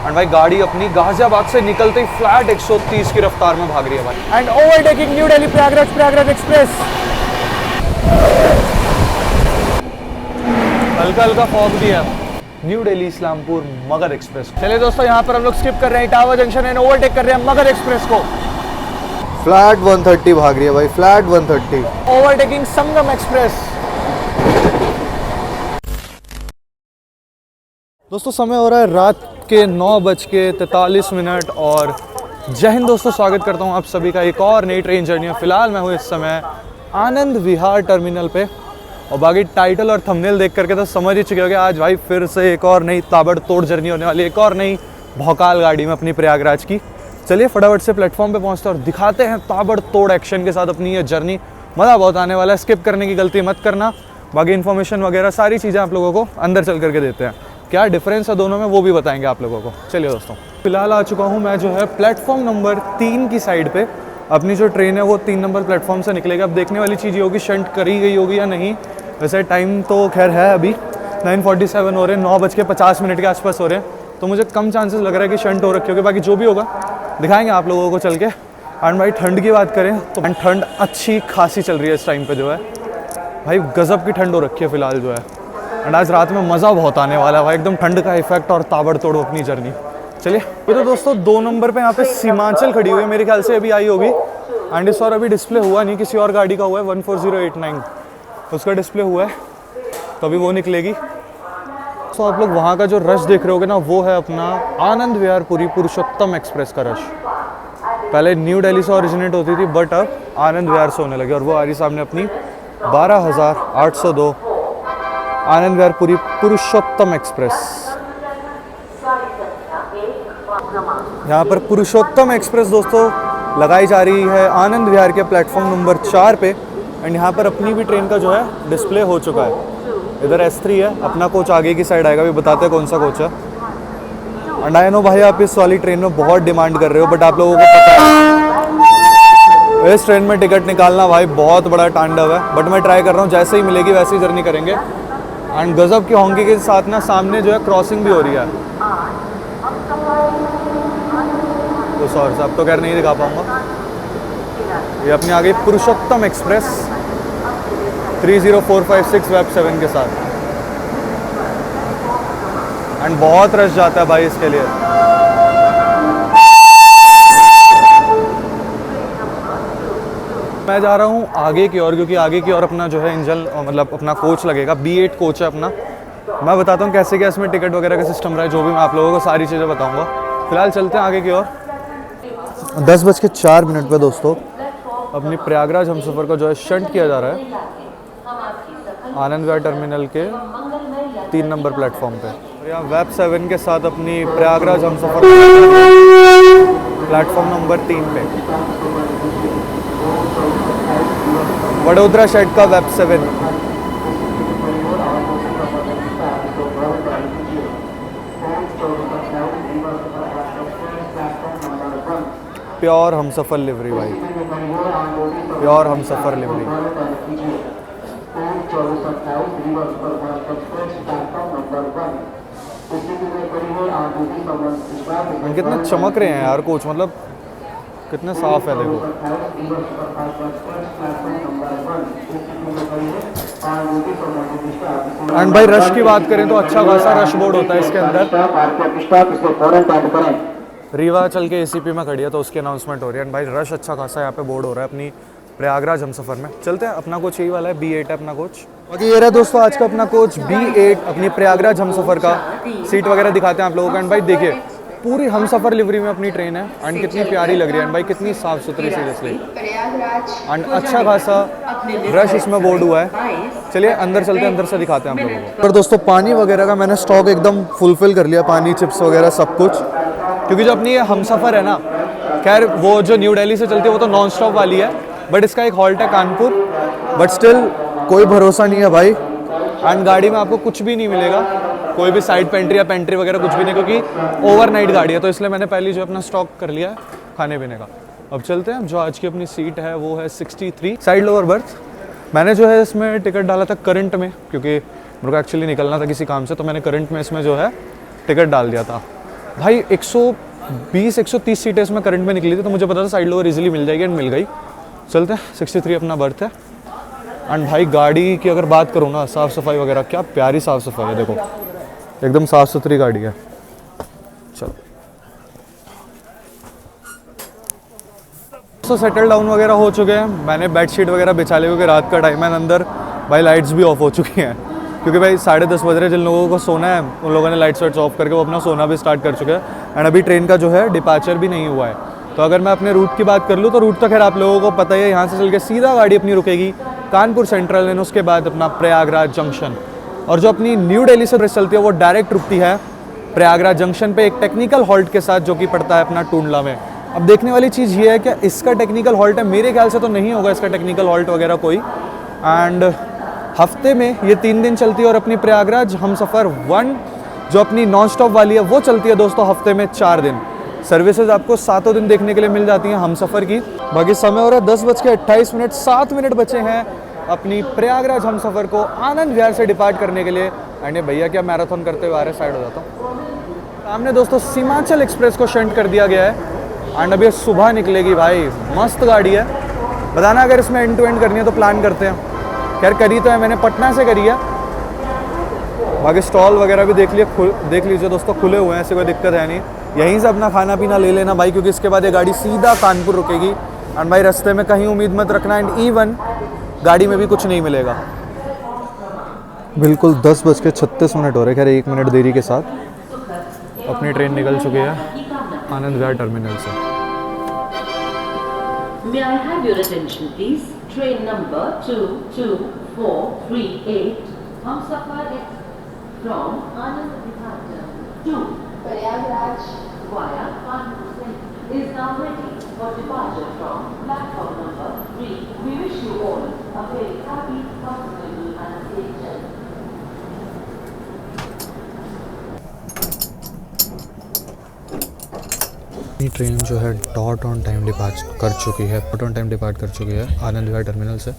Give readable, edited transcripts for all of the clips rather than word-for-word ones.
And भाई गाड़ी अपनी गाजियाबाद से निकलते ही फ्लैट 130 की रफ्तार में भाग रही है भाई। And overtaking new Delhi Prayagraj express. हल्का हल्का फॉग भी है। New Delhi Islampur Magadh express. चलिए दोस्तों, यहाँ पर हम लोग स्किप कर रहे हैं इटावा जंक्शन एंड ओवरटेक कर रहे हैं मगध एक्सप्रेस को। फ्लैट 130 भाग रही है भाई, फ्लैट 130। ओवरटेकिंग संगम एक्सप्रेस। दोस्तों समय हो रहा है रात के 9:43 और जय हिंद दोस्तों, स्वागत करता हूँ आप सभी का एक और नई ट्रेन जर्नी में। फिलहाल मैं हूँ इस समय आनंद विहार टर्मिनल पे और बाकी टाइटल और थंबनेल देख करके तो समझ ही चुके होंगे आज भाई फिर से एक और नई ताबड़तोड़ जर्नी होने वाली है, एक और नई भौकाल गाड़ी में अपनी प्रयागराज की। चलिए फटाफट से प्लेटफॉर्म पे पहुंचते हैं और दिखाते हैं ताबड़तोड़ एक्शन के साथ अपनी ये जर्नी। मज़ा बहुत आने वाला है, स्किप करने की गलती मत करना। बाकी इन्फॉर्मेशन वगैरह सारी चीज़ें आप लोगों को अंदर चल करके देते हैं, क्या डिफरेंस है दोनों में वो भी बताएंगे आप लोगों को। चलिए दोस्तों, फिलहाल आ चुका हूँ मैं जो है प्लेटफॉर्म नंबर 3 की साइड पे। अपनी जो ट्रेन है वो 3 नंबर प्लेटफॉर्म से निकलेगी। अब देखने वाली चीज़ ये होगी शंट करी गई होगी या नहीं। वैसे टाइम तो खैर है अभी 9:47 हो रहे हैं, 9:50 के आसपास हो रहे हैं, तो मुझे कम चांसेस लग रहा है कि शंट हो रखी होगी। बाकी जो भी होगा दिखाएंगे आप लोगों को चल के। एंड भाई ठंड की बात करें तो ठंड अच्छी खासी चल रही है इस टाइम पे जो है भाई, गजब की ठंड हो रखी है फिलहाल जो है। एंड आज रात में मज़ा बहुत आने वाला है भाई, एकदम ठंड का इफेक्ट और ताबड़तोड़ अपनी जर्नी। चलिए तो दोस्तों 2 नंबर पे यहाँ पे सीमांचल खड़ी हुई है, मेरे ख्याल से अभी आई होगी। एंड इस और अभी डिस्प्ले हुआ नहीं, किसी और गाड़ी का हुआ है 14089 उसका डिस्प्ले हुआ है, तो अभी वो निकलेगी। तो आप लोग वहाँ का जो रश देख रहे होगे ना, वो है अपना आनंद विहार पुरी पुरुषोत्तम एक्सप्रेस का रश। पहले न्यू दिल्ली से ओरिजिनेट होती थी बट अब आनंद विहार से होने लगी और वो आ रही सामने अपनी 12,802 आनंद विहार पुरी पुरुषोत्तम एक्सप्रेस। यहाँ पर पुरुषोत्तम एक्सप्रेस दोस्तों लगाई जा रही है आनंद विहार के प्लेटफॉर्म नंबर 4 पे। एंड यहाँ पर अपनी भी ट्रेन का जो है डिस्प्ले हो चुका है। इधर S3 है, अपना कोच आगे की साइड आएगा, भी बताते हैं कौन सा कोच है। एंड आई नो भाई आप इस वाली ट्रेन में बहुत डिमांड कर रहे हो, बट आप लोगों को पता है इस ट्रेन में टिकट निकालना भाई बहुत बड़ा तांडव है। बट मैं ट्राई कर रहा हूँ, जैसे ही मिलेगी वैसे ही जर्नी करेंगे। एंड गजब की होंगी के साथ ना सामने जो है क्रॉसिंग भी हो रही है, तो सॉरी साहब तो खैर नहीं दिखा पाऊँगा। ये अपनी आ गई पुरुषोत्तम एक्सप्रेस 30456 वेब 7 के साथ। एंड बहुत रश जाता है भाई इसके लिए। मैं जा रहा हूँ आगे की ओर, क्योंकि आगे की ओर अपना जो है इंजन मतलब अपना कोच लगेगा, B8 कोच है अपना। मैं बताता हूँ कैसे क्या इसमें टिकट वगैरह का सिस्टम रहा है, जो भी मैं आप लोगों को सारी चीज़ें बताऊँगा। फिलहाल चलते हैं आगे की ओर। 10:04 पे दोस्तों अपनी प्रयागराज हमसफ़र का जो है शंट किया जा रहा है आनंद विहार टर्मिनल के 3 नंबर प्लेटफॉर्म पे। और यहाँ वेब 7 के साथ अपनी प्रयागराज हमसफ़र प्लेटफॉर्म नंबर 3 पे वडोदरा शेड का वेब 7। प्योर हमसफ़र लिवरी भाई, प्योर हमसफ़र लिवरी। कितना चमक रहे हैं यार कोच, मतलब कितने साफ है देखो। एंड भाई रश की बात करें तो अच्छा खासा रश बोर्ड होता है इसके अंदर। रीवा चल के ACP में खड़ी है तो उसकी अनाउंसमेंट हो रही है। एंड भाई रश अच्छा खासा यहाँ पे बोर्ड हो रहा है अपनी प्रयागराज हमसफ़र में। चलते हैं, अपना कोच यही वाला है, B8 है अपना कोच। बाकी ये रहा दोस्तों आज का अपना कोच B8 अपनी प्रयागराज हमसफ़र का। सीट वगैरह दिखाते हैं आप लोगों को। एंड भाई देखिए पूरी हमसफ़र लिवरी में अपनी ट्रेन है एंड कितनी प्यारी लग रही है। एंड भाई कितनी साफ़ सुथरी सीरियसली, एंड अच्छा खासा रश इसमें बोर्ड हुआ है। चलिए अंदर चलते हैं, अंदर से दिखाते हैं आप लोगों को। पर दोस्तों पानी वगैरह का मैंने स्टॉक एकदम फुलफिल कर लिया, पानी चिप्स वगैरह सब कुछ। क्योंकि जो अपनी ये हमसफ़र है ना, खैर वो जो न्यू दिल्ली से चलती है वो तो नॉन स्टॉप वाली है, बट इसका एक हॉल्ट है कानपुर। बट स्टिल कोई भरोसा नहीं है भाई। एंड गाड़ी में आपको कुछ भी नहीं मिलेगा, कोई भी साइड पेंट्री या पेंट्री वगैरह कुछ भी नहीं, क्योंकि ओवरनाइट गाड़ी है। तो इसलिए मैंने पहले जो अपना स्टॉक कर लिया है खाने पीने का। अब चलते हैं, जो आज की अपनी सीट है वो है 63 साइड लोअर बर्थ। मैंने जो है इसमें टिकट डाला था करंट में, क्योंकि मेरे को एक्चुअली निकलना था किसी काम से, तो मैंने करंट में इसमें जो है टिकट डाल दिया था। भाई 120-130 सीटें इसमें करंट में निकली थी, तो मुझे पता था साइड लोअर इजीली मिल जाएगी, एंड मिल गई। चलते हैं, 63 अपना बर्थ है। एंड भाई गाड़ी की अगर बात करूँ ना, साफ़ सफाई वगैरह, क्या प्यारी साफ़ सफाई है, देखो एकदम साफ़ सुथरी गाड़ी है। चलो तो सेटल डाउन वगैरह हो चुके हैं, मैंने बेडशीट वगैरह बिछा ली क्योंकि रात का टाइम है, अंदर भाई लाइट्स भी ऑफ हो चुकी हैं क्योंकि भाई 10:30 बज रहे, जिन लोगों को सोना है उन लोगों ने लाइट्स वाइट्स ऑफ करके वो अपना सोना भी स्टार्ट कर चुके हैं। एंड अभी ट्रेन का जो है डिपार्चर भी नहीं हुआ है। तो अगर मैं अपने रूट की बात कर लूँ तो रूट तो खैर आप लोगों को पता ही है, यहाँ से चल के सीधा गाड़ी अपनी रुकेगी कानपुर सेंट्रल, एंड उसके बाद अपना प्रयागराज जंक्शन। और जो अपनी न्यू दिल्ली से बस चलती है वो डायरेक्ट रुकती है प्रयागराज जंक्शन पे एक टेक्निकल हॉल्ट के साथ, जो कि पड़ता है अपना टूंडला में। अब देखने वाली चीज़ ये है कि इसका टेक्निकल हॉल्ट है, मेरे ख्याल से तो नहीं होगा इसका टेक्निकल हॉल्ट वगैरह कोई। एंड हफ्ते में ये 3 दिन चलती है, और अपनी प्रयागराज हमसफ़र 1 जो अपनी नॉन स्टॉप वाली है वो चलती है दोस्तों हफ्ते में 4 दिन। सर्विसेज आपको 7 दिन देखने के लिए मिल जाती हैं हमसफ़र की। बाकी समय हो रहा है 10:28, 7 मिनट बचे हैं अपनी प्रयागराज हमसफ़र को आनंद विहार से डिपार्ट करने के लिए। एंड ये भैया क्या मैराथन करते हुए आ रहे, साइड हो जाता हूँ। सामने दोस्तों सीमांचल एक्सप्रेस को शंट कर दिया गया है, एंड अभी सुबह निकलेगी भाई, मस्त गाड़ी है। बताना अगर इसमें एंड टू एंड करनी है तो प्लान करते हैं। खैर करी तो है, मैंने पटना से करी है। बाकी स्टॉल वगैरह भी देख लीजिए दोस्तों, खुले हुए हैं, ऐसे कोई दिक्कत है नहीं। यहीं से अपना खाना पीना ले लेना भाई, क्योंकि इसके बाद ये गाड़ी सीधा कानपुर रुकेगी। एंड भाई रास्ते में कहीं उम्मीद मत रखना, एंड इवन गाड़ी में भी कुछ नहीं मिलेगा। बिल्कुल 10:36 हो रहे, खैर 1 मिनट देरी के साथ अपनी ट्रेन निकल चुकी है आनंद विहार टर्मिनल से। May I have your attention, please? Train number 22438, Humsafar from Anand Vihar to Prayagraj via Kanpur Central is now ready for departure from platform number 3. We wish you all a very happy, comfortable and safe journey. Train जो है dot on time depart कर चुकी है Anand Vihar terminal से।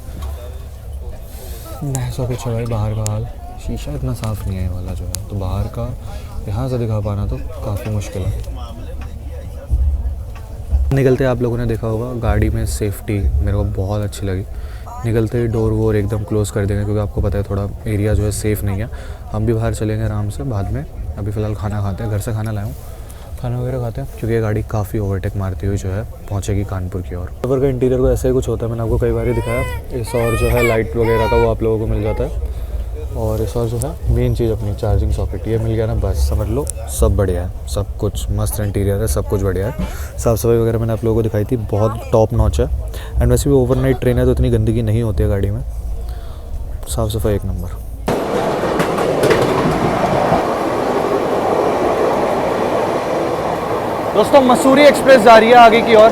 महसूस कुछ है भाई, बाहर का हाल, शीशा इतना साफ़ नहीं है वाला जो है, तो बाहर का यहाँ से दिखा पाना तो काफ़ी मुश्किल है। निकलते आप लोगों ने देखा होगा गाड़ी में सेफ्टी मेरे को बहुत अच्छी लगी। निकलते ही डोर वोर एकदम क्लोज़ कर देंगे, क्योंकि आपको पता है थोड़ा एरिया जो है सेफ़ नहीं है। हम भी बाहर चलेंगे आराम से बाद में, अभी फ़िलहाल खाना खाते हैं, घर से खाना लाया हूँ, खाना वगैरह खाते हैं, क्योंकि ये गाड़ी काफ़ी ओवरटेक मारती हुई जो है पहुंचेगी कानपुर की ओर। सफ़र का इंटीरियर को ऐसे ही कुछ होता है, मैंने आपको कई बार ही दिखाया। इस और जो है लाइट वगैरह का वो आप लोगों को मिल जाता है, और इस और जो है मेन चीज़ अपनी चार्जिंग सॉकेट, ये मिल गया ना, बस समझ लो सब बढ़िया है, सब कुछ मस्त इंटीरियर है, सब कुछ बढ़िया है। साफ़ सफाई वगैरह मैंने आप लोगों को दिखाई थी, बहुत टॉप नॉच है। एंड वैसे भी ओवरनाइट ट्रेन है तो इतनी गंदगी नहीं होती है गाड़ी में, साफ़ सफाई एक नंबर। दोस्तों मसूरी एक्सप्रेस जा रही है आगे की ओर।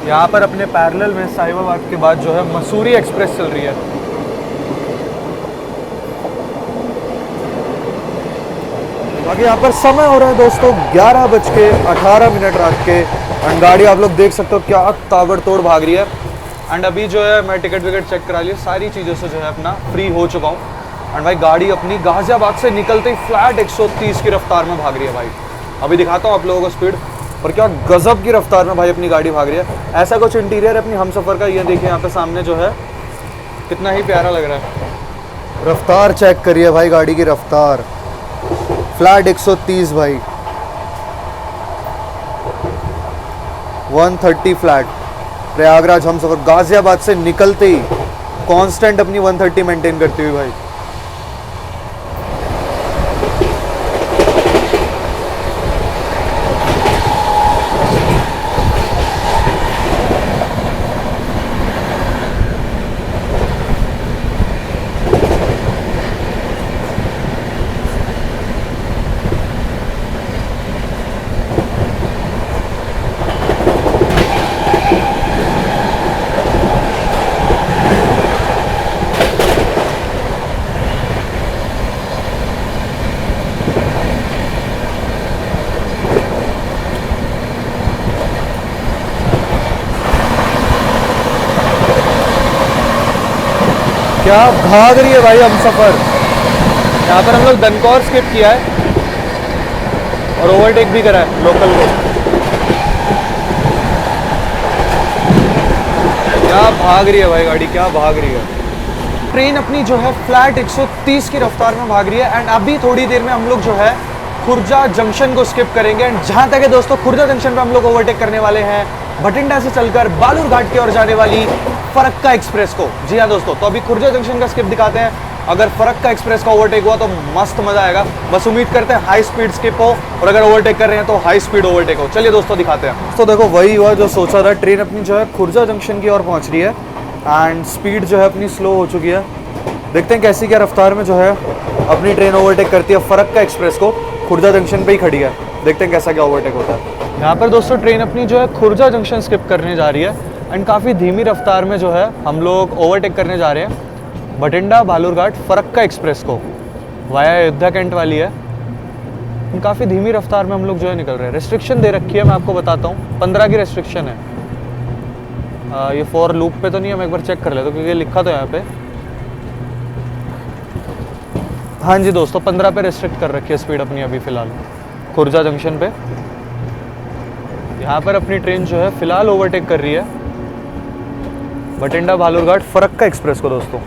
यहाँ पर अपने पैरेलल में साहिबाबाद के बाद जो है मसूरी एक्सप्रेस चल रही है। बाकी यहाँ पर समय हो रहा है दोस्तों 11:18 रात के, एंड गाड़ी आप लोग देख सकते हो क्या ताबड़तोड़ भाग रही है। एंड अभी जो है मैं टिकट विकेट चेक करा लिया, सारी चीज़ों से जो है अपना फ्री हो चुका हूँ। एंड भाई गाड़ी अपनी गाजियाबाद से निकलते ही फ्लैट 130 की रफ्तार में भाग रही है भाई। अभी दिखाता हूँ आप लोगों को स्पीड, और क्या गजब की रफ्तार में भाई अपनी गाड़ी भाग रही है। ऐसा कुछ इंटीरियर है अपनी हमसफ़र का, ये देखिए यहाँ पे सामने जो है कितना ही प्यारा लग रहा है। रफ्तार चेक करिए भाई, गाड़ी की रफ्तार फ्लैट 130 भाई, 130 फ्लैट। प्रयागराज हमसफ़र गाजियाबाद से निकलते ही कांस्टेंट अपनी 130 मेंटेन करती हुई भाई। क्या भाग रही है भाई हम सफ़र। यहाँ पर हम लोग दनकौर स्किप किया है और ओवरटेक भी करा है लोकल को। क्या भाग रही है भाई गाड़ी, क्या भाग रही है। ट्रेन अपनी जो है फ्लैट 130 की रफ्तार में भाग रही है। एंड अभी थोड़ी देर में हम लोग जो है खुर्जा जंक्शन को स्किप करेंगे। एंड जहाँ तक है दोस्तों, खुर्जा जंक्शन पे हम लोग ओवरटेक करने वाले हैं बठिंडा से चलकर बालूरघाट की ओर जाने वाली फरक्का एक्सप्रेस को। जी हाँ दोस्तों, तो अभी खुर्जा जंक्शन का स्किप दिखाते हैं। अगर फरक्का एक्सप्रेस का ओवरटेक हुआ तो मस्त मजा आएगा। बस उम्मीद करते हैं हाई स्पीड स्किप हो, और अगर ओवरटेक कर रहे हैं तो हाई स्पीड ओवरटेक हो। चलिए दोस्तों दिखाते हैं। तो देखो वही हुआ जो सोचा था। ट्रेन अपनी जो है खुर्जा जंक्शन की ओर पहुंच रही है एंड स्पीड जो है अपनी स्लो हो चुकी है। देखते हैं कैसी क्या रफ्तार में जो है अपनी ट्रेन ओवरटेक करती है फरक्का एक्सप्रेस को। खुर्जा जंक्शन पे ही खड़ी है, देखते हैं कैसा क्या ओवरटेक होता है। यहाँ पर दोस्तों ट्रेन अपनी जो है खुर्जा जंक्शन स्किप करने जा रही है एंड काफ़ी धीमी रफ्तार में जो है हम लोग ओवरटेक करने जा रहे हैं बठिंडा बालूरघाट फरक्का एक्सप्रेस को। वाया अयोध्या कैंट वाली है। काफ़ी धीमी रफ्तार में हम लोग जो है निकल रहे हैं। रेस्ट्रिक्शन दे रखी है, मैं आपको बताता हूँ, 15 की रेस्ट्रिक्शन है। ये फॉर लूप पे तो नहीं है, मैं एक बार चेक कर लेता हूँ क्योंकि लिखा तो यहाँ पे। हाँ जी दोस्तों, 15 पे रेस्ट्रिक्ट कर रखी है स्पीड अपनी अभी फ़िलहाल खुर्जा जंक्शन पे। यहाँ पर अपनी ट्रेन जो है फ़िलहाल ओवरटेक कर रही है बठिंडा बालूरघाट फरक्का एक्सप्रेस को दोस्तों।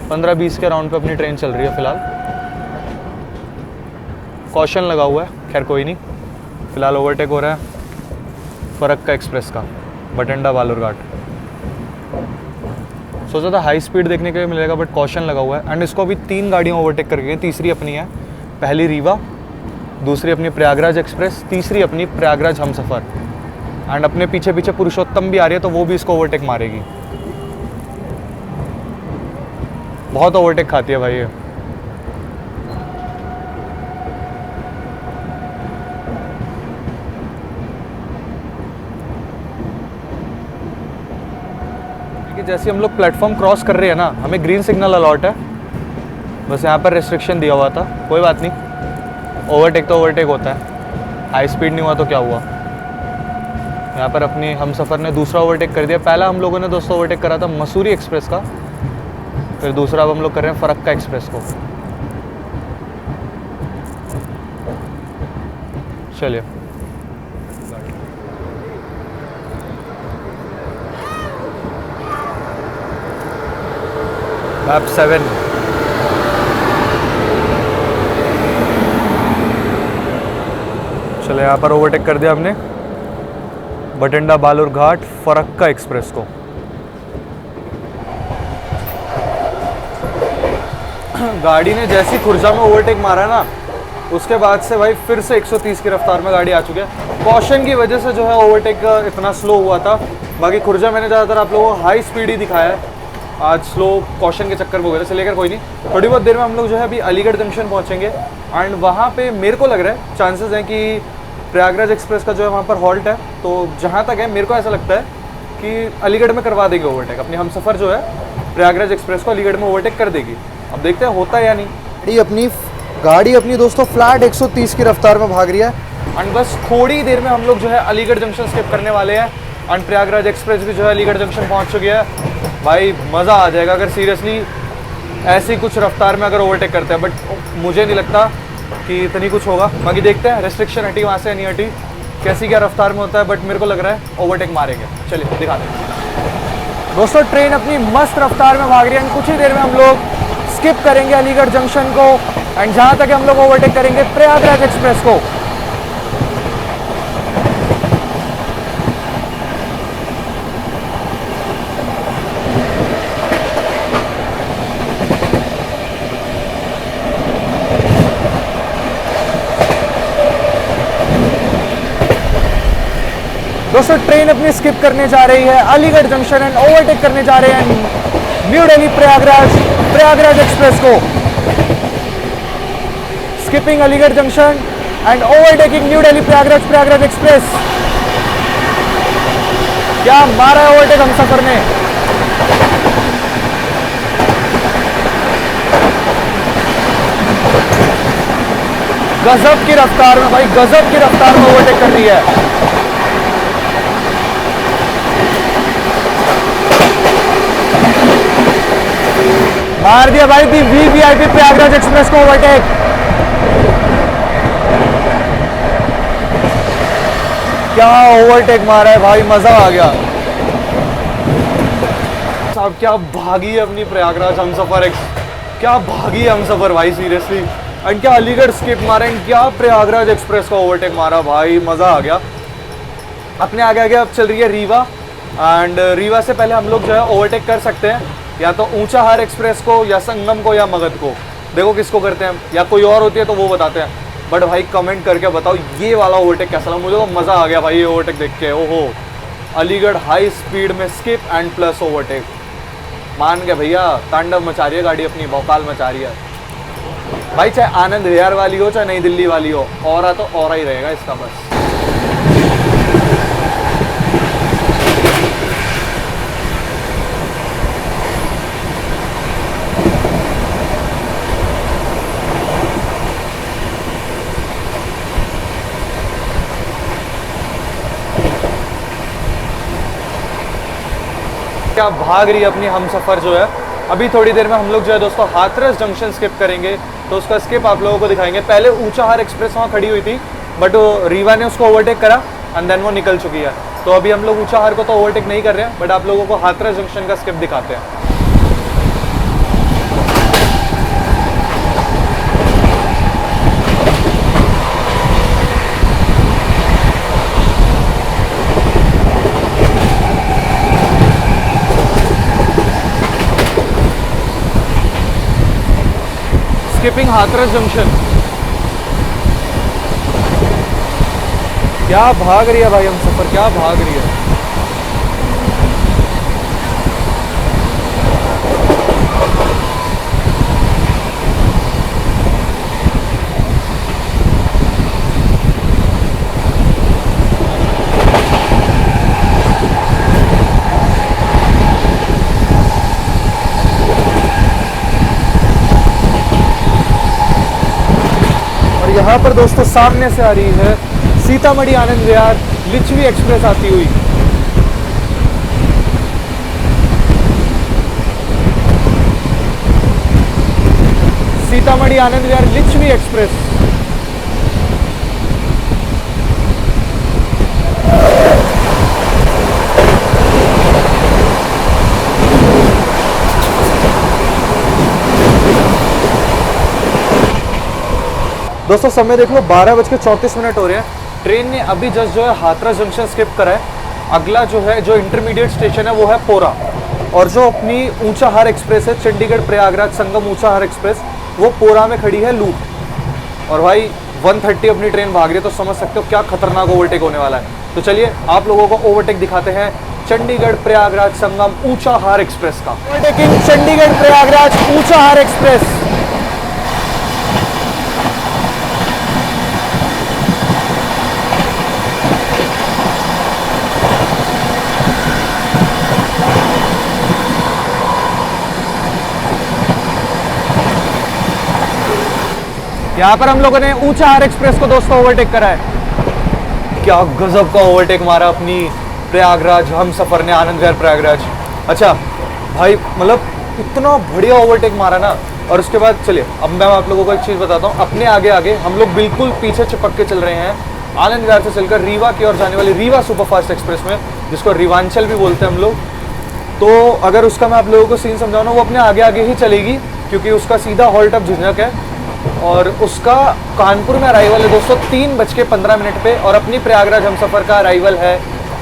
15-20 के राउंड पे अपनी ट्रेन चल रही है फ़िलहाल। कॉशन लगा हुआ है, खैर कोई नहीं। फ़िलहाल ओवरटेक हो रहा है फरक्का एक्सप्रेस का बठिंडा बालूरघाट। सोचा था हाई स्पीड देखने के लिए मिलेगा बट कॉशन लगा हुआ है। एंड इसको अभी 3 गाड़ियाँ ओवरटेक करके गई। तीसरी अपनी है, पहली रीवा, दूसरी अपनी प्रयागराज एक्सप्रेस, तीसरी अपनी प्रयागराज हमसफ़र। एंड अपने पीछे पीछे पुरुषोत्तम भी आ रही है तो वो भी इसको ओवरटेक मारेगी। बहुत ओवरटेक खाती है भाई ये। जैसे हम लोग प्लेटफॉर्म क्रॉस कर रहे हैं ना, हमें ग्रीन सिग्नल अलॉट है। बस यहाँ पर रेस्ट्रिक्शन दिया हुआ था, कोई बात नहीं। ओवरटेक तो ओवरटेक होता है, हाई स्पीड नहीं हुआ तो क्या हुआ। यहाँ पर अपनी हमसफ़र ने दूसरा ओवरटेक कर दिया। पहला हम लोगों ने दोस्तों ओवरटेक करा था मसूरी एक्सप्रेस का, फिर दूसरा अब हम लोग कर रहे हैं फरक्का एक्सप्रेस को। चलिए मैप 7। चले यहाँ पर ओवरटेक कर दिया हमने बठिंडा बालूरघाट फरक्का एक्सप्रेस को। गाड़ी ने जैसी खुर्जा में ओवरटेक मारा है ना, उसके बाद से भाई फिर से 130 की रफ्तार में गाड़ी आ चुकी है। कॉशन की वजह से जो है ओवरटेक इतना स्लो हुआ था। बाकी खुर्जा मैंने ज़्यादातर आप लोगों को हाई स्पीड ही दिखाया है, आज स्लो कॉशन के चक्कर में वगैरह से लेकर कोई नहीं। थोड़ी बहुत देर में हम लोग जो है अभी अलीगढ़ जंक्शन पहुँचेंगे एंड वहाँ पे मेरे को लग रहा है चांसेस हैं कि प्रयागराज एक्सप्रेस का जो है वहाँ पर हॉल्ट है। तो जहाँ तक है मेरे को ऐसा लगता है कि अलीगढ़ में करवा देंगे ओवरटेक। अपनी हमसफ़र जो है प्रयागराज एक्सप्रेस को अलीगढ़ में ओवरटेक कर देगी। अब देखते हैं होता है या नहीं। गाड़ी अपनी दोस्तों फ्लैट 130 की रफ्तार में भाग रही है एंड बस थोड़ी देर में हम लोग जो है अलीगढ़ जंक्शन स्किप करने वाले हैं एंड प्रयागराज एक्सप्रेस भी जो है अलीगढ़ जंक्शन पहुंच चुकी है। भाई मज़ा आ जाएगा अगर सीरियसली ऐसी कुछ रफ्तार में अगर ओवरटेक करते हैं, बट मुझे नहीं लगता कि इतनी कुछ होगा। बाकी देखते हैं रेस्ट्रिक्शन हटी वहाँ से नहीं हटी, कैसी क्या रफ्तार में होता है, बट मेरे को लग रहा है ओवरटेक मारेंगे। चलिए दिखाते हैं दोस्तों। ट्रेन अपनी मस्त रफ्तार में भाग रही है। कुछ ही देर में हम लोग स्किप करेंगे अलीगढ़ जंक्शन को एंड जहाँ तक हम लोग ओवरटेक करेंगे प्रयागराज एक्सप्रेस को। दोस्तों ट्रेन अपनी स्किप करने जा रही है अलीगढ़ जंक्शन एंड ओवरटेक करने जा रहे हैं न्यू दिल्ली प्रयागराज एक्सप्रेस को। Skipping Aligarh junction and overtaking new Delhi Prayagraj express. क्या मारा है ओवरटेक हमसफर ने। गजब की रफ्तार में भाई, गजब की रफ्तार में ओवरटेक कर रही है। मार दिया भाई वीवीआईपी प्रयागराज एक्सप्रेस को ओवरटेक। क्या ओवरटेक मारा है भाई, मजा आ गया साहब। क्या भागी है अपनी प्रयागराज हमसफर क्या भागी है हमसफर भाई, सीरियसली। एंड क्या अलीगढ़ स्किप मारा एंड क्या प्रयागराज एक्सप्रेस का ओवरटेक मारा भाई, मजा आ गया। अपने आगे आगे अब चल रही है रीवा, एंड रीवा से पहले हम लोग जो है ओवरटेक कर सकते हैं या तो ऊंचाहार एक्सप्रेस को या संगम को या मगध को। देखो किसको करते हैं, या कोई और होती है तो वो बताते हैं। बट भाई कमेंट करके बताओ ये वाला ओवरटेक कैसा लगा। मुझे तो मज़ा आ गया भाई ये ओवरटेक देख के। ओहो, अलीगढ़ हाई स्पीड में स्किप एंड प्लस ओवरटेक। मान गए भैया, तांडव मचा रही है गाड़ी अपनी, भौकाल मचा रही है भाई। चाहे आनंद विहार वाली हो चाहे नई दिल्ली वाली हो, औरा तो औरा ही रहेगा इसका बस। क्या भाग रही है अपनी हमसफर जो है। अभी थोड़ी देर में हम लोग जो है दोस्तों हाथरस जंक्शन स्किप करेंगे, तो उसका स्किप आप लोगों को दिखाएंगे। पहले ऊंचाहार एक्सप्रेस वहाँ खड़ी हुई थी, बट रीवा ने उसको ओवरटेक करा एंड देन वो निकल चुकी है। तो अभी हम लोग ऊंचाहार को तो ओवरटेक नहीं कर रहे हैं, बट आप लोगों को हाथरस जंक्शन का स्किप दिखाते हैं। Skipping Hathras junction. क्या भाग रही है भाई हमसफर, क्या भाग रही है। यहाँ पर दोस्तों सामने से आ रही है सीतामढ़ी आनंद विहार लिच्छवी एक्सप्रेस आती हुई। सीतामढ़ी आनंद विहार लिच्छवी एक्सप्रेस। दोस्तों समय देख लो 12:34 हो रहे हैं। ट्रेन ने अभी जस्ट जो है हाथरस जंक्शन स्किप करा है। अगला जो है जो इंटरमीडिएट स्टेशन है वो है पोरा, और जो अपनी ऊंचाहार एक्सप्रेस है चंडीगढ़ प्रयागराज संगम ऊंचाहार एक्सप्रेस, वो पोरा में खड़ी है लूप। और भाई 130 अपनी ट्रेन भाग रही है, तो समझ सकते हो क्या खतरनाक ओवरटेक होने वाला है। तो चलिए आप लोगों को ओवरटेक दिखाते हैं चंडीगढ़ प्रयागराज संगम ऊंचाहार एक्सप्रेस का। Overtaking Chandigarh Prayagraj Unchahar express. यहाँ पर हम लोगों ने ऊंचाहार एक्सप्रेस को दोस्तों ओवरटेक करा है। क्या गजब का ओवरटेक मारा अपनी प्रयागराज हमसफर ने, आनंद विहार प्रयागराज। अच्छा भाई मतलब इतना बढ़िया ओवरटेक मारा ना। और उसके बाद चलिए अब मैं आप लोगों को एक चीज़ बताता हूँ। अपने आगे आगे हम लोग बिल्कुल पीछे चिपक के चल रहे हैं आनंद विहार से चलकर रीवा की ओर जाने वाली रीवा सुपरफास्ट एक्सप्रेस में, जिसको रीवांचल भी बोलते हैं हम लोग। तो अगर उसका मैं आप लोगों को सीन समझाऊँ ना, वो अपने आगे आगे ही चलेगी, क्योंकि उसका सीधा हॉल्ट अब झुंझुनू है और उसका कानपुर में अराइवल है दोस्तों 3:15 पे, और अपनी प्रयागराज हमसफर का अराइवल है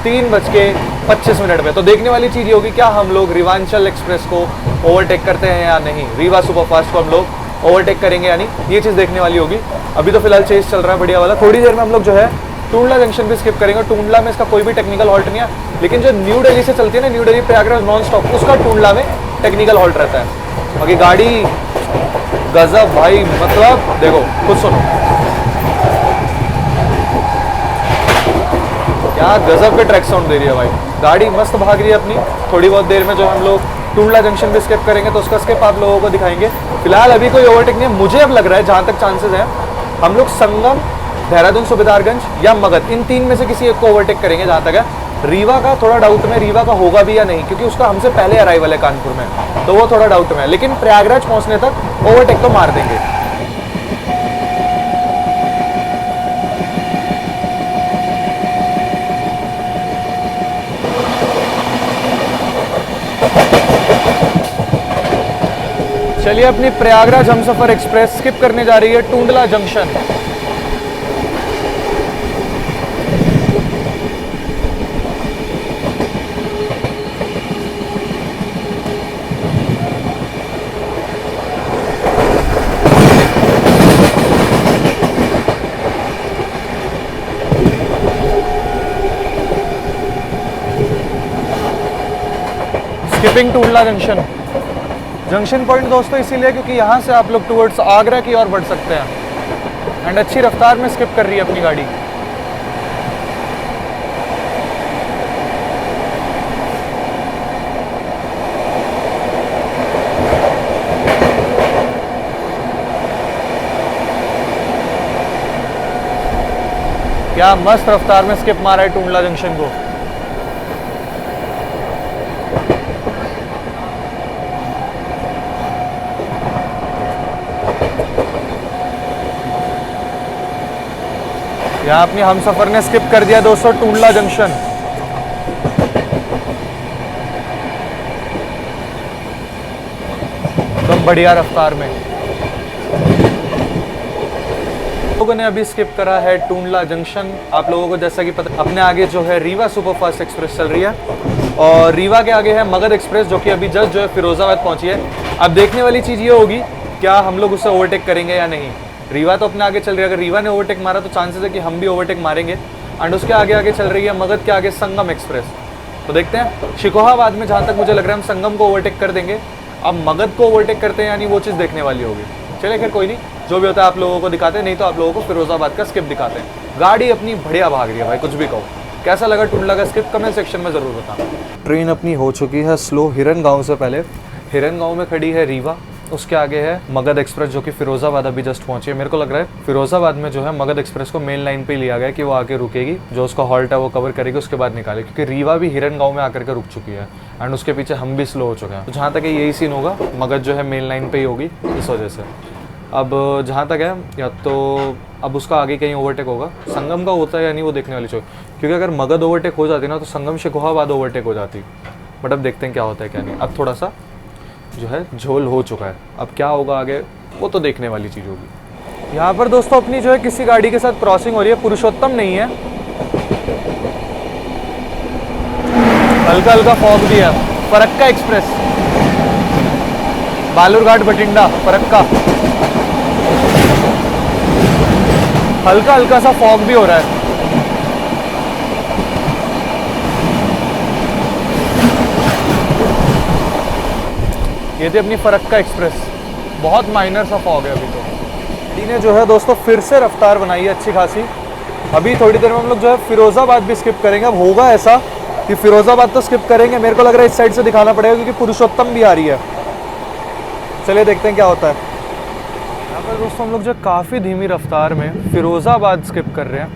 3:25 पे। तो देखने वाली चीज़ ये होगी क्या हम लोग रीवांचल एक्सप्रेस को ओवरटेक करते हैं या नहीं, रीवा सुपरफास्ट को हम लोग ओवरटेक करेंगे या नहीं, ये चीज़ देखने वाली होगी। अभी तो फिलहाल चेस चल रहा है बढ़िया वाला। थोड़ी देर में हम लोग जो है टूंडला जंक्शन भी स्किप करेंगे। टूंडला में इसका कोई भी टेक्निकल हॉल्ट नहीं है, लेकिन जो न्यू दिल्ली से चलती है ना, new Delhi Prayagraj non stop, उसका टूंडला में टेक्निकल हॉल्ट रहता है। बाकी गाड़ी गजब भाई, मतलब देखो खुद सुनो क्या गजब के ट्रैक साउंड दे रही है भाई। गाड़ी मस्त भाग रही है अपनी। थोड़ी बहुत देर में जो हम लोग टूंडला जंक्शन भी स्किप करेंगे, तो उसका स्किप आप लोगों को दिखाएंगे। फिलहाल अभी कोई ओवरटेक नहीं है। मुझे अब लग रहा है जहाँ तक चांसेस हैं, हम लोग संगम, देहरादून सुबेदारगंज या मगध, इन तीन में से किसी एक को ओवरटेक करेंगे जहाँ तक है। रीवा का थोड़ा डाउट में, रीवा का होगा भी या नहीं, क्योंकि उसका हमसे पहले अराइवल है कानपुर में, तो वो थोड़ा डाउट में है। लेकिन प्रयागराज पहुंचने तक ओवरटेक तो मार देंगे। चलिए, अपनी प्रयागराज हमसफर एक्सप्रेस स्किप करने जा रही है Tundla junction. Skipping Tundla junction. Junction point दोस्तों इसीलिए क्योंकि यहाँ से आप लोग टुवर्ड्स आगरा की ओर बढ़ सकते हैं। एंड अच्छी रफ्तार में स्किप कर रही है अपनी गाड़ी। क्या मस्त रफ्तार में स्किप मारा है टूंडला जंक्शन को। यहाँ अपनी हमसफर ने स्किप कर दिया दोस्तों टूंडला जंक्शन। एकदम बढ़िया रफ्तार में लोगों ने अभी स्किप करा है टूंडला जंक्शन। आप लोगों को जैसा कि पता, अपने आगे जो है रीवा सुपरफास्ट एक्सप्रेस चल रही है और रीवा के आगे है मगध एक्सप्रेस, जो कि अभी जस्ट जो है फिरोजाबाद पहुंची है। अब देखने वाली चीज़ ये होगी क्या हम लोग उसे ओवरटेक करेंगे या नहीं। रीवा तो अपने आगे चल रही है, अगर रीवा ने ओवरटेक मारा तो चांसेस है कि हम भी ओवरटेक मारेंगे। एंड उसके आगे आगे चल रही है मगध के आगे संगम एक्सप्रेस। तो देखते हैं, शिकोहाबाद में जहाँ तक मुझे लग रहा है हम संगम को ओवरटेक कर देंगे। अब मगध को ओवरटेक करते हैं यानी वो चीज़ देखने वाली होगी। चलिए खैर कोई नहीं, जो भी होता है आप लोगों को दिखाते हैं, नहीं तो आप लोगों को फिरोजाबाद का स्किप दिखाते हैं। गाड़ी अपनी बढ़िया भाग रही है भाई, कुछ भी कहो। कैसा लगा टूंडला का स्किप कमेंट सेक्शन में ज़रूर बताना। ट्रेन अपनी हो चुकी है स्लो हिरन गाँव से पहले। हिरन गाँव में खड़ी है रीवा, उसके आगे है मगध एक्सप्रेस जो कि फिरोजाबाद अभी जस्ट पहुंची है। मेरे को लग रहा है फिरोजाबाद में जो है मगध एक्सप्रेस को मेन लाइन पे लिया गया कि वो आके रुकेगी, जो उसका हॉल्ट है वो कवर करेगी, उसके बाद निकाले, क्योंकि रीवा भी हिरन गाँव में आकर के रुक चुकी है एंड उसके पीछे हम भी स्लो हो चुके हैं। तो जहाँ तक है यही सीन होगा, मगध जो है मेन लाइन पे ही होगी इस वजह से। अब जहाँ तक है या तो अब उसका आगे कहीं ओवरटेक होगा, संगम का होता है या नहीं वो देखने वाली चीज़, क्योंकि अगर मगध ओवरटेक हो जाती ना तो संगम शिकोहाबाद ओवरटेक हो जाती। बट अब देखते हैं क्या होता है क्या नहीं। अब थोड़ा सा जो है झोल हो चुका है, अब क्या होगा आगे वो तो देखने वाली चीज़ होगी। यहाँ पर दोस्तों अपनी जो है किसी गाड़ी के साथ क्रॉसिंग हो रही है, पुरुषोत्तम नहीं है, हल्का हल्का फॉग भी है। फरक्का एक्सप्रेस, बालूरघाट बठिंडा फरक्का, हल्का हल्का सा फॉग भी हो रहा है। ये थी अपनी फरक्का एक्सप्रेस, बहुत माइनर सा फॉग है अभी तो। गाड़ी ने जो है दोस्तों फिर से रफ्तार बनाई है अच्छी खासी। अभी थोड़ी देर में हम लोग जो है फिरोजाबाद भी स्किप करेंगे। अब होगा ऐसा कि फिरोजाबाद तो स्किप करेंगे, मेरे को लग रहा है इस साइड से दिखाना पड़ेगा क्योंकि पुरुषोत्तम भी आ रही है। चलिए देखते हैं क्या होता है। यहाँ पर दोस्तों हम लोग जो काफ़ी धीमी रफ्तार में फिरोजाबाद स्किप कर रहे हैं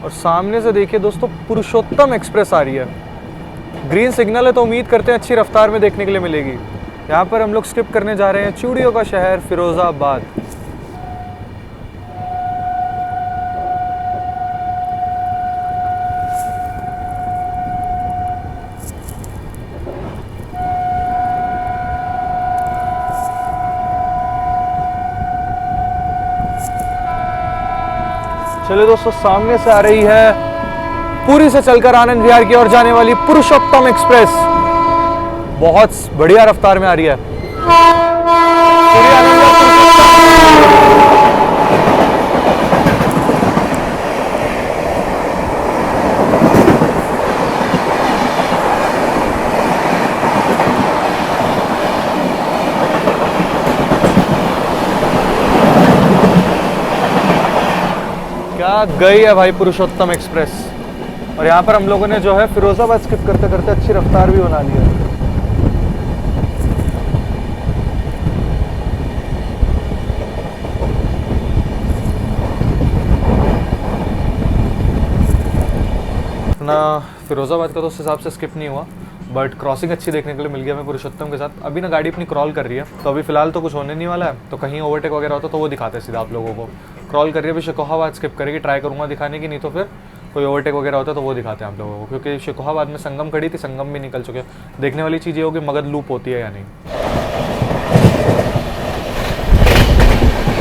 और सामने से देखिए दोस्तों पुरुषोत्तम एक्सप्रेस आ रही है। ग्रीन सिग्नल है तो उम्मीद करते हैं अच्छी रफ्तार में देखने के लिए मिलेगी। यहाँ पर हम लोग स्किप करने जा रहे हैं चूड़ियों का शहर फिरोजाबाद। चलिए दोस्तों, सामने से आ रही है पुरी से चलकर आनंद विहार की ओर जाने वाली पुरुषोत्तम एक्सप्रेस। बहुत बढ़िया रफ्तार में आ रही है। पुरी आनंद क्या गई है भाई पुरुषोत्तम एक्सप्रेस। और यहाँ पर हम लोगों ने जो है फिरोजाबाद स्किप करते करते अच्छी रफ्तार भी बना ली है। वरना फिरोज़ाबाद का तो उस हिसाब से स्किप नहीं हुआ, बट क्रॉसिंग अच्छी देखने के लिए मिल गया मैं पुरुषोत्तम के साथ। अभी ना गाड़ी अपनी क्रॉल कर रही है, तो अभी फिलहाल तो कुछ होने नहीं वाला है, तो कहीं ओवरटेक वगैरह होता तो वो दिखाते हैं सीधा आप लोगों को। क्रॉल कर रही है, अभी शिकोहाबाद स्किप करेगी, ट्राई करूँगा दिखाने की, नहीं तो फिर कोई ओवरटेक वगैरह होता है तो वो दिखाते हैं आप लोगों को, क्योंकि शिकोहाबाद में संगम खड़ी थी, संगम भी निकल चुके। देखने वाली चीज़ ये होगी मगध लूप होती है या नहीं।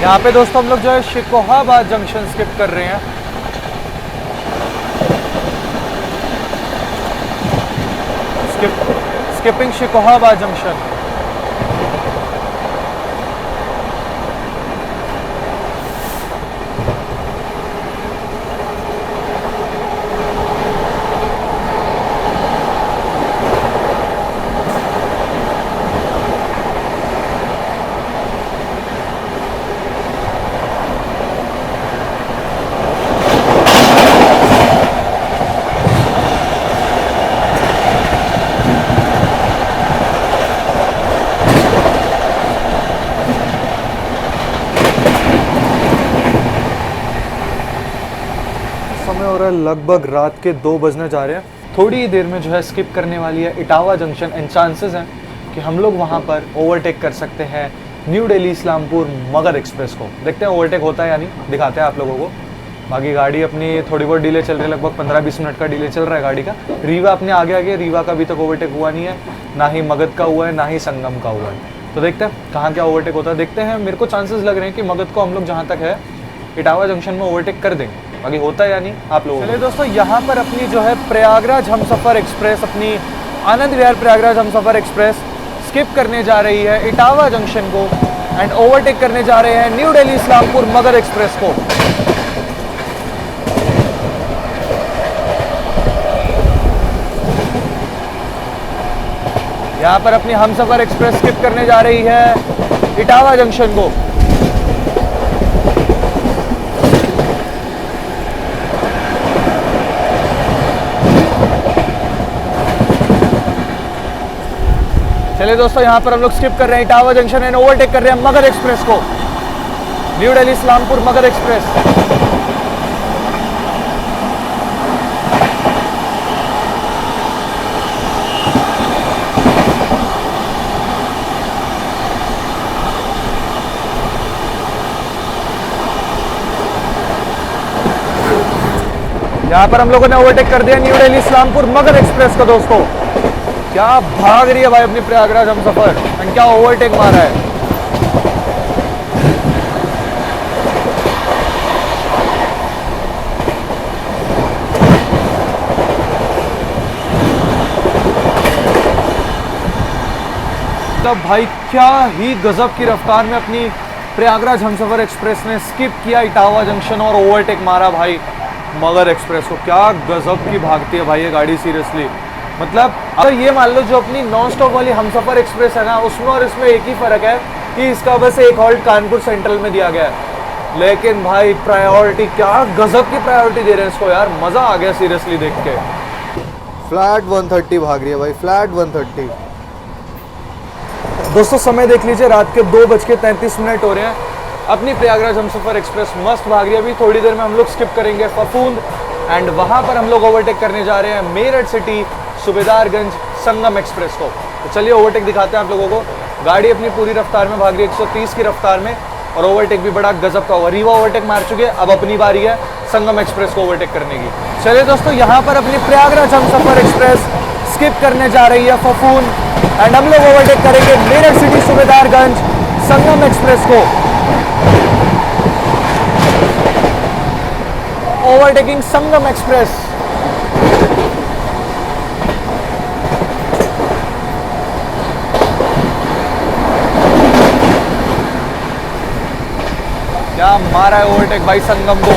यहाँ पे दोस्तों हम लोग जो है शिकोहाबाद जंक्शन स्किप कर रहे हैं। Skipping Shikohabad junction. समय हो रहा है लगभग रात के 2 बजने जा रहे हैं। थोड़ी ही देर में जो है स्किप करने वाली है इटावा जंक्शन, एंड चांसेस हैं कि हम लोग वहाँ पर ओवरटेक कर सकते हैं न्यू दिल्ली इस्लामपुर मगध एक्सप्रेस को। देखते हैं ओवरटेक होता है या नहीं, दिखाते हैं आप लोगों को। बाकी गाड़ी अपनी थोड़ी बहुत डिले चल रही है, लगभग 15-20 मिनट का डिले चल रहा है गाड़ी का। रीवा अपने आगे आगे, रीवा का अभी तक ओवरटेक हुआ नहीं है, ना ही मगध का हुआ है, ना ही संगम का हुआ है। तो देखते हैं कहाँ क्या ओवरटेक होता है, देखते हैं। मेरे को चांसेस लग रहे हैं कि मगध को हम लोग जहाँ तक है इटावा जंक्शन में ओवरटेक कर देंगे, बाकी होता है या नहीं आप लोगों को। चलिए दोस्तों, यहाँ पर अपनी जो है प्रयागराज हमसफ़र एक्सप्रेस, अपनी आनंद विहार प्रयागराज हमसफ़र एक्सप्रेस स्किप करने जा रही है इटावा जंक्शन को, एंड ओवरटेक करने जा रहे हैं न्यू दिल्ली इस्लामपुर मगध एक्सप्रेस को। यहाँ पर अपनी हमसफ़र एक्सप्रेस स्किप करने जा रही है इटावा जंक्शन को। चलिए दोस्तों, यहाँ पर हम लोग स्किप कर रहे हैं इटावा जंक्शन एंड ओवरटेक कर रहे हैं मगध एक्सप्रेस को, न्यू दिल्ली इस्लामपुर मगध एक्सप्रेस। यहाँ पर हम लोगों ने ओवरटेक कर दिया न्यू दिल्ली इस्लामपुर मगध एक्सप्रेस को। दोस्तों क्या भाग रही है भाई अपनी प्रयागराज हमसफर, एंड क्या ओवरटेक मारा है। तब भाई क्या ही गजब की रफ्तार में अपनी प्रयागराज हमसफर एक्सप्रेस ने स्किप किया इटावा जंक्शन और ओवरटेक मारा भाई मगध एक्सप्रेस को। क्या गजब की भागती है भाई ये गाड़ी, सीरियसली। मतलब अगर ये मान लो जो अपनी नॉन स्टॉप वाली हमसफर एक्सप्रेस है ना, उसमें और इसमें एक ही फ़र्क है कि इसका बस एक हॉल्ट कानपुर सेंट्रल में दिया गया है, लेकिन भाई प्रायोरिटी, क्या गजब की प्रायोरिटी दे रहे हैं इसको यार, मज़ा आ गया सीरियसली देख के। फ्लैट 130 भाग रही है भाई, फ्लैट 130। दोस्तों समय देख लीजिए, रात के 2:33 हो रहे हैं। अपनी प्रयागराज हमसफर एक्सप्रेस मस्त भाग रही है। अभी थोड़ी देर में हम लोग स्किप करेंगे फफूंद, एंड वहाँ पर हम लोग ओवरटेक करने जा रहे हैं मेरठ सिटी सुबेदारगंज संगम एक्सप्रेस को। तो चलिए ओवरटेक दिखाते हैं आप लोगों को। गाड़ी अपनी पूरी रफ्तार में भाग रही है, 130 की रफ्तार में, और ओवरटेक भी बड़ा गजब का हुआ। रीवा ओवरटेक मार चुके हैं, अब अपनी बारी है संगम एक्सप्रेस को ओवरटेक करने की। चलिए दोस्तों, यहाँ पर अपनी प्रयागराज हमसफर एक्सप्रेस स्किप करने जा रही है फफूंद, एंड हम लोग ओवरटेक करेंगे मेरठ सिटी सुबेदारगंज संगम एक्सप्रेस को। ओवरटेकिंग संगम एक्सप्रेस। क्या मारा है ओवरटेक भाई संगम को।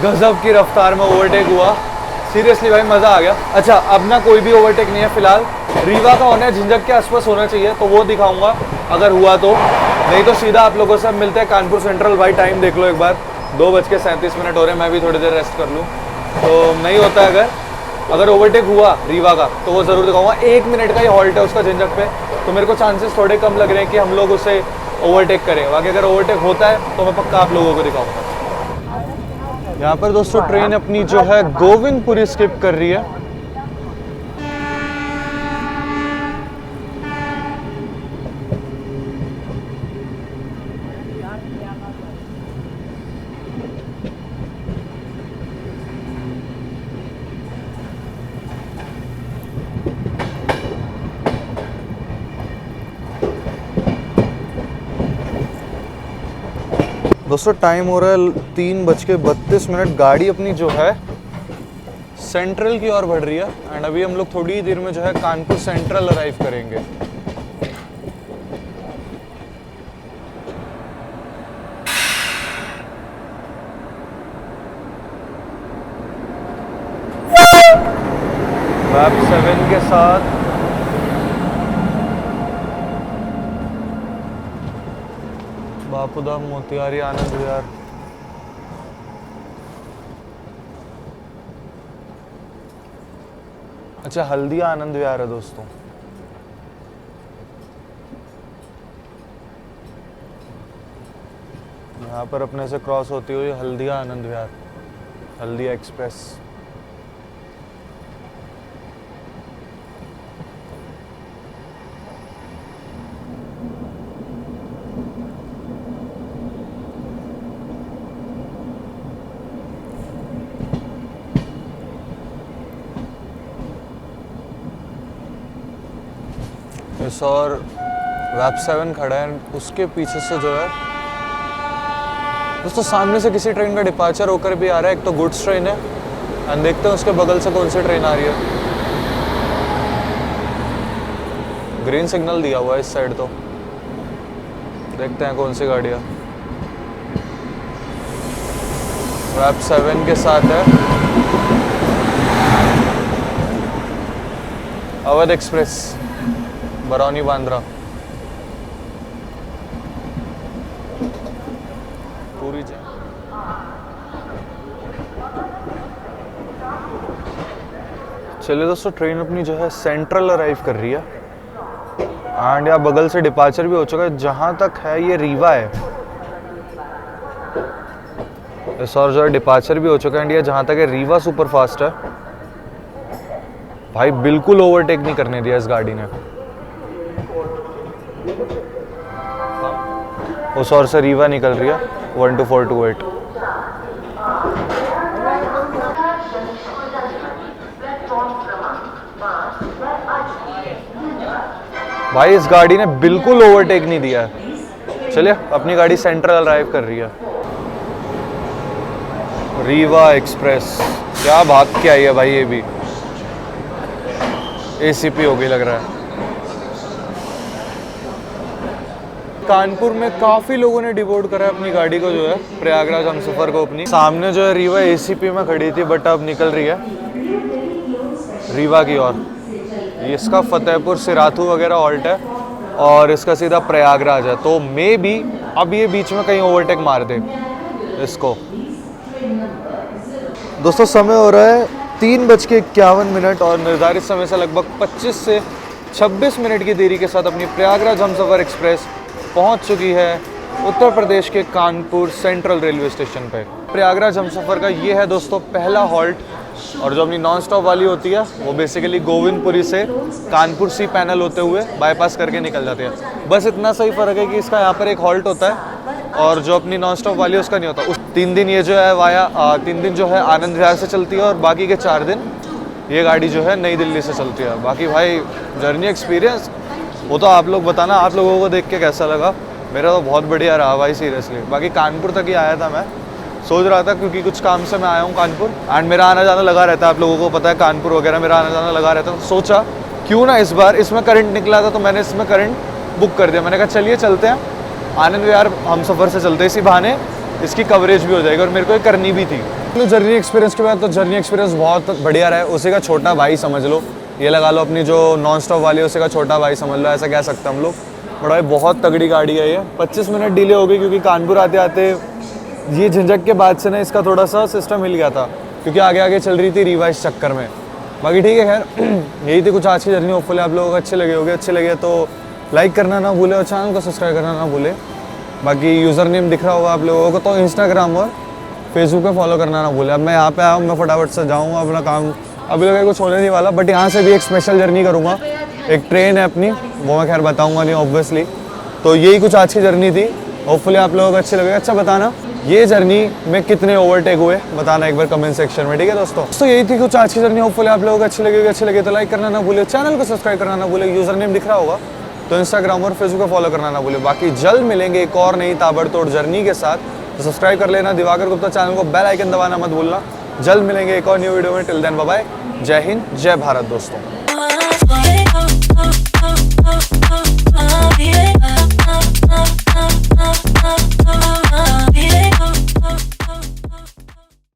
गजब की रफ्तार में ओवरटेक हुआ, सीरियसली भाई मज़ा आ गया। अच्छा, अब ना कोई भी ओवरटेक नहीं है फिलहाल, रीवा का होना है, झंझक के आसपास होना चाहिए, तो वो दिखाऊंगा अगर हुआ तो, नहीं तो सीधा आप लोगों से मिलते हैं कानपुर सेंट्रल। भाई टाइम देख लो एक बार, 2:37 हो रहे हैं, मैं भी थोड़ी देर रेस्ट कर लूँ, तो नहीं होता है अगर अगर ओवरटेक हुआ रीवा का तो वो ज़रूर दिखाऊंगा। 1 मिनट का ही हॉल्ट है उसका झंझट पे, तो मेरे को चांसेस थोड़े कम लग रहे हैं कि हम लोग उसे ओवरटेक करें। बाकी अगर ओवरटेक होता है तो मैं पक्का आप लोगों को दिखाऊंगा। यहाँ पर दोस्तों ट्रेन अपनी जो है गोविंदपुरी स्किप कर रही है। दोस्तों टाइम हो रहा है 3:32। गाड़ी अपनी जो है सेंट्रल की ओर बढ़ रही है एंड अभी हम लोग थोड़ी ही देर में जो है कानपुर सेंट्रल अराइव करेंगे। मैप 7 के साथ बापूधाम, मोतिहारी, आनंद विहार। अच्छा हल्दिया आनंद विहार है दोस्तों। यहाँ पर अपने से क्रॉस होती हुई हल्दिया आनंद विहार, हल्दिया एक्सप्रेस। इस और वैप 7 खड़ा है, उसके पीछे से जो है दोस्तों सामने से किसी ट्रेन का डिपार्चर होकर भी आ रहा है। एक तो गुड्स ट्रेन है एंड देखते हैं उसके बगल से कौन सी ट्रेन आ रही है। ग्रीन सिग्नल दिया हुआ है इस साइड, तो देखते हैं कौन सी गाड़ी है। वैप 7 के साथ है अवध एक्सप्रेस, बरौनी बांद्रा। पूरी चलिए दोस्तों ट्रेन अपनी जो है सेंट्रल अराइव कर रही है एंड यहाँ बगल से डिपार्चर भी हो चुका है। जहाँ तक है ये रीवा है, इस और जो है डिपार्चर भी हो चुका है एंड ये जहाँ तक है रीवा सुपर फास्ट है। भाई बिल्कुल ओवरटेक नहीं करने दिया इस गाड़ी ने। उस और से रीवा निकल रही है 12428। भाई इस गाड़ी ने बिल्कुल ओवरटेक नहीं दिया है। चलिए अपनी गाड़ी सेंट्रल अराइव कर रही है। रीवा एक्सप्रेस क्या भाग के आई है भाई, ये भी एसीपी हो गई लग रहा है। कानपुर में काफ़ी लोगों ने डिवोट करा है अपनी गाड़ी को, जो है प्रयागराज हमसफर को अपनी। सामने जो है रीवा एसीपी में खड़ी थी बट अब निकल रही है रीवा की ओर। इसका फतेहपुर सिराथू वगैरह हॉल्ट है और इसका सीधा प्रयागराज है, तो मे बी अब ये बीच में कहीं ओवरटेक मार दे इसको। दोस्तों समय हो रहा है 3:51 और निर्धारित समय से लगभग 25 से 26 मिनट की देरी के साथ अपनी प्रयागराज हमसफर एक्सप्रेस पहुंच चुकी है उत्तर प्रदेश के कानपुर सेंट्रल रेलवे स्टेशन पे। प्रयागराज हमसफर का ये है दोस्तों पहला हॉल्ट, और जो अपनी नॉन स्टॉप वाली होती है वो बेसिकली गोविंदपुरी से कानपुर सी पैनल होते हुए बाईपास करके निकल जाती है। बस इतना सही फ़र्क है कि इसका यहाँ पर एक हॉल्ट होता है और जो अपनी नॉन स्टॉप वाली है उसका नहीं होता। उस 3 दिन ये जो है वाया 3 दिन जो है आनंद विहार से चलती है और बाकी के 4 दिन ये गाड़ी जो है नई दिल्ली से चलती है। बाकी भाई जर्नी एक्सपीरियंस वो तो आप लोग बताना, आप लोगों को देख के कैसा लगा। मेरा तो बहुत बढ़िया रहा भाई सीरियसली। बाकी कानपुर तक ही आया था, मैं सोच रहा था क्योंकि कुछ काम से मैं आया हूँ कानपुर एंड मेरा आना जाना लगा रहता है, आप लोगों को पता है कानपुर वगैरह मेरा आना जाना लगा रहता है। तो सोचा क्यों ना इस बार, इसमें करंट निकला था तो मैंने इसमें करंट बुक कर दिया। मैंने कहा चलिए चलते हैं आनंद विहार हमसफर से चलते, इसी बहाने इसकी कवरेज भी हो जाएगी और मेरे को ये करनी भी थी। तो जर्नी एक्सपीरियंस के बाद तो जर्नी एक्सपीरियंस बहुत बढ़िया रहा है। उसी का छोटा भाई समझ लो, ये लगा लो अपनी जो नॉन स्टॉप वाली है उसी का छोटा भाई समझ लो, ऐसा कह सकते हैं हम लोग। बड़ा भाई बहुत तगड़ी गाड़ी है ये। 25 मिनट डिले हो गई क्योंकि कानपुर आते आते ये झंझट के बाद से ना इसका थोड़ा सा सिस्टम हिल गया था क्योंकि आगे आगे चल रही थी रीवा इस चक्कर में। बाकी ठीक है, खैर यही थी कुछ आज की जर्नी। होपफुली आप लोगों को अच्छे लगे होंगे। अच्छे लगे तो लाइक करना ना भूले और चैनल को सब्सक्राइब करना ना भूले। बाकी यूज़र नेम दिख रहा होगा आप लोगों को, तो इंस्टाग्राम और फेसबुक पे फॉलो करना ना भूले। अब मैं यहाँ पे आया हूँ, मैं फटाफट से जाऊँगा अपना काम, अभी लगे कुछ होने नहीं वाला, बट यहाँ से भी एक स्पेशल जर्नी करूँगा। एक ट्रेन है अपनी, वो मैं खैर बताऊँगा नहीं ऑब्वियसली। तो यही कुछ आज की जर्नी थी। होपफुली आप लोगों को अच्छी लगे। अच्छा बताना ये जर्नी में कितने ओवरटेक हुए, बताना एक बार कमेंट सेक्शन में, ठीक है दोस्तों। यही थी कुछ आज की जर्नी। होपफुली आप लोगों को अच्छी लगेगी। अच्छी लगे तो लाइक करना ना भूले, चैनल को सब्सक्राइब करना ना भूले। यूज़र नेम दिख रहा होगा तो इंस्टाग्राम और फेसबुक पे फॉलो करना ना भूले। बाकी जल्द मिलेंगे एक और नई ताबड़तोड़ जर्नी के साथ, तो सब्सक्राइब कर लेना दिवाकर गुप्ता चैनल को, बेल आइकन दबाना मत भूलना। जल्द मिलेंगे एक और न्यू वीडियो में। टिल देन बाय बाय, जय हिंद जय भारत दोस्तों।